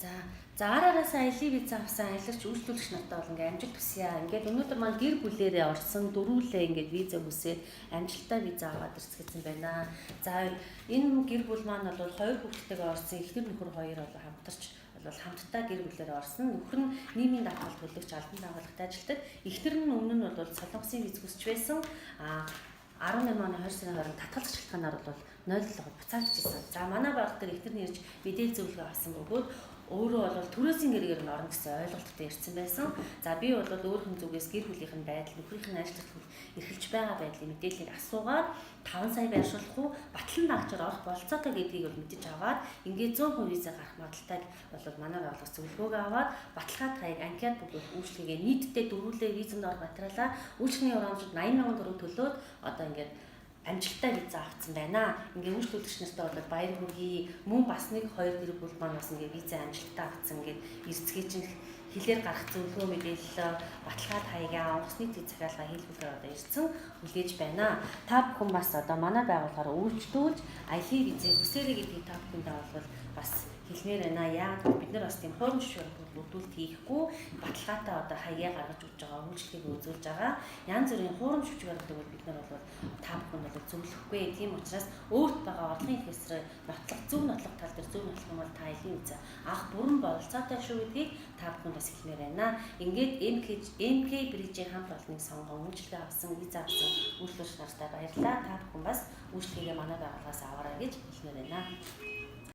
За араараас аялын виз авсан аялагч үйлчлүүлэгч нартай бол ингээм амжилт хүсье. Ингээд өнөөдөр маань гэр бүлээрээ орсон дөрвөлээ ингээд виза хүсээд амжилттай виза аваад ирсэн байна. За энэ гэр бүл маань бол хоёр хүүхэдтэйгээ орсон эхнэр нөхөр хоёр бол хамтдаа гэр бүлээр орсон. Нөхөр нь нийгмийн даатгалт төлөгч албан байгууллагад ажилладаг. Эхнэр нь өмнө нь бол солонгосын виз хүсч байсан. 18 оны 20 сарын 20-нд татгалзах шалтгаанаар бол нойлолгоод буцаагдчихсан. За манай баг дээр эхнэр нэрж мэдээлэл зөвлөгөө авсан бөгөөд өөрөө бол төрөөсийн гэрээр нь орно гэсэн ойлголттой ирсэн байсан. За би бол өөрхөн зүгээс гэр бүлийнх нь байдал, нөхрийнх нь ажил төрөл эрхэлж байгаа байдлын мэдээллийг асуугаад 5 сая байршуулах уу, батлан дагчаар орох болцоотой гэдгийг бол мэдэж аваад ингээд 100% виза гарах магадaltaйг бол манай байгууллагаас зөвлөгөөг аваад баталгаа таяг анкет бүгд үйлчлэгээ нийтдээ дөрвөлээ визэнд орох материалаа үйлчлэгийн урамжид 80,000 төгрөг төлөөд одоо ингээд амжилттай виза авсан байна. Ингээ үйлчлүүлэгч нартай бол баяр хүргэе. Мөн бас нэг хоёр гэр бүл маань бас ингээ виза амжилттай авсан ингээ эрцгээ чинь хэлээр гарах зөвлөгөө мэдээлэл баталгаад хаягаа онгоцны төв захиалга хийлгүүлгээр одоо ирсэн хүлээж байна. Та бүхэн бас одоо манай байгууллагаар үйлчлүүлж аялын визээ хүсээрэй гэдгийг та бүхэндээ бол бас хэлмээр байна. Яагаад бид нар бас тийм хуурамч бүрдүүлэлт хийхгүй баталгаатай одоо хаяа гаргаж өгч байгаа үйлчлэгийг үзүүлж байгаа. Янз бүрийн хуурамч хүчээр бол бид нар бол та бүхэн бол зөвлөхгүй. Тийм учраас өөрт байгаа орлогын их эсрэг нотлох зөв нотлох тал дээр зөв нотлох юм бол та аялын виза авах бүрэн бололцоотой шүү гэдгийг та бүхэн бас хэлмээр байна. Ингээд MK Bridge-ийн хамт олоныг сонгон үйлчлэгээ авсан виза авсан үйлчлүүлэгч нартай баярлалаа. Та бүхэн бас үйлчлэгээ манай байгууллагаас аваарай гэж хэлмээр байна.